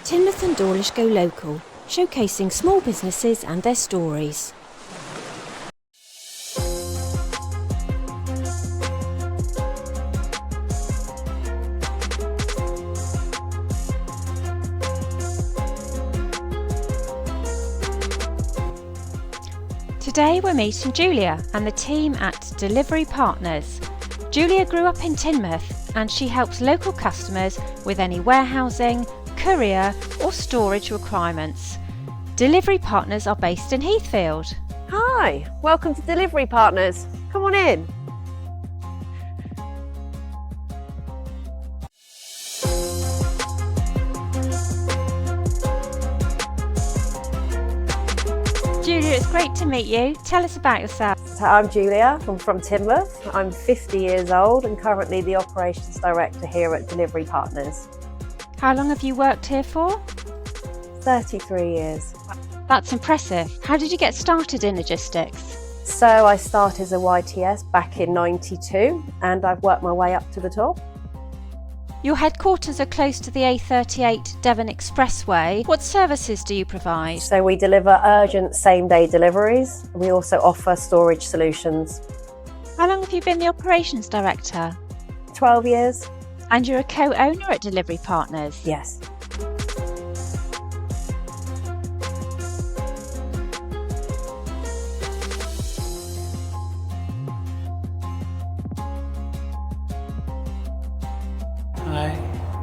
Teignmouth and Dawlish go local, showcasing small businesses and their stories. Today we're meeting Julia and the team at Delivery Partners. Julia grew up in Teignmouth and she helps local customers with any warehousing, courier or storage requirements. Delivery Partners are based in Heathfield. Hi, welcome to Delivery Partners. Come on in. Julia, it's great to meet you. Tell us about yourself. So I'm Julia, I'm from Teignmouth. I'm 50 years old and currently the Operations Director here at Delivery Partners. How long have you worked here for? 33 years. That's impressive. How did you get started in logistics? So I started as a YTS back in '92 and I've worked my way up to the top. Your headquarters are close to the A38 Devon Expressway. What services do you provide? So we deliver urgent same-day deliveries. We also offer storage solutions. How long have you been the Operations Director? 12 years. And you're a co-owner at Delivery Partners? Yes.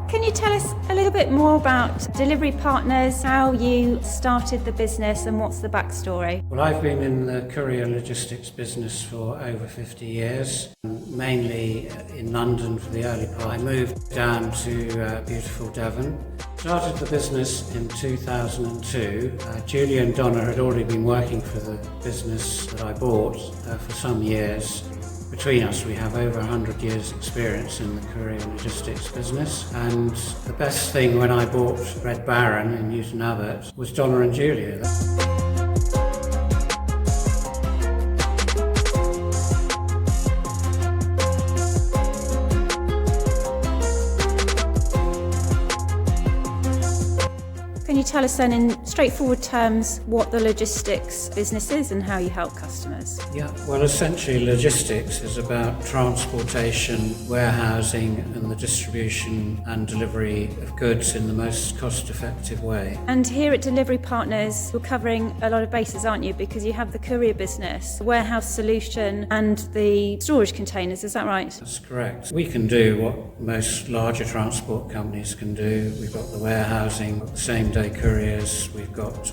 Can you tell us a little bit more about Delivery Partners, how you started the business and what's the backstory? Well, I've been in the courier logistics business for over 50 years, mainly in London for the early part. I moved down to beautiful Devon. Started the business in 2002. Julia and Donna had already been working for the business that I bought for some years. Between us, we have over 100 years experience in the courier logistics business, and the best thing when I bought Red Baron in Newton Abbot was Donna and Julia. Can you tell us then in straightforward terms what the logistics business is and how you help customers? Yeah, well, essentially logistics is about transportation, warehousing and the distribution and delivery of goods in the most cost-effective way. And here at Delivery Partners, you're covering a lot of bases, aren't you? Because you have the courier business, the warehouse solution and the storage containers, is that right? That's correct. We can do what most larger transport companies can do. We've got the warehousing, the same-day couriers, we've got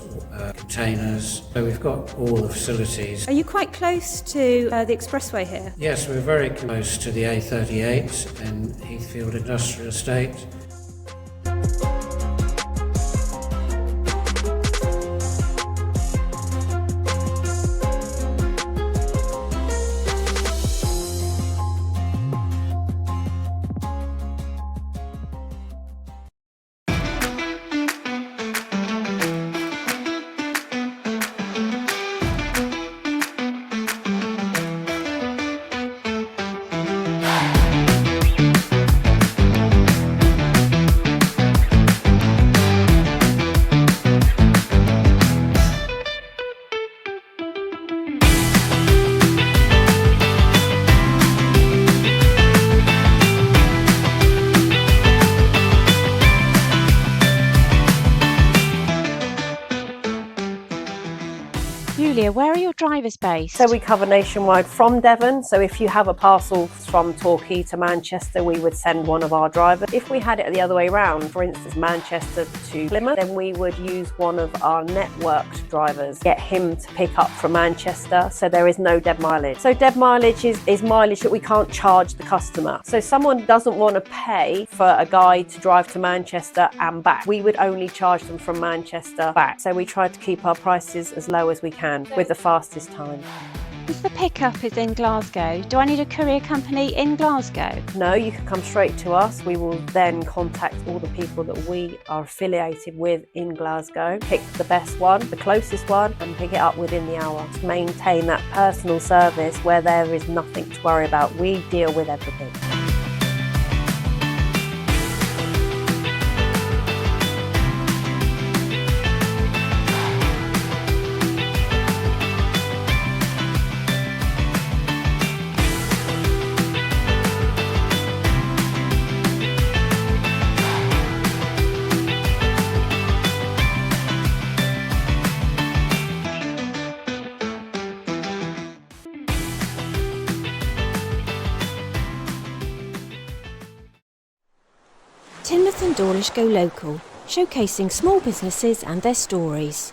containers, so we've got all the facilities. Are you quite close to the expressway here? Yes, we're very close to the A38 in Heathfield Industrial Estate. Julia, where are your drivers based? So we cover nationwide from Devon. So if you have a parcel from Torquay to Manchester, we would send one of our drivers. If we had it the other way around, for instance, Manchester to Plymouth, then we would use one of our networked drivers, get him to pick up from Manchester. So there is no dead mileage. So dead mileage is mileage that we can't charge the customer. So someone doesn't want to pay for a guy to drive to Manchester and back. We would only charge them from Manchester back. So we try to keep our prices as low as we can with the fastest time. If the pickup is in Glasgow, do I need a courier company in Glasgow? No, you can come straight to us. We will then contact all the people that we are affiliated with in Glasgow, pick the best one, the closest one, and pick it up within the hour. To maintain that personal service where there is nothing to worry about. We deal with everything. Teignmouth and Dawlish go local, showcasing small businesses and their stories.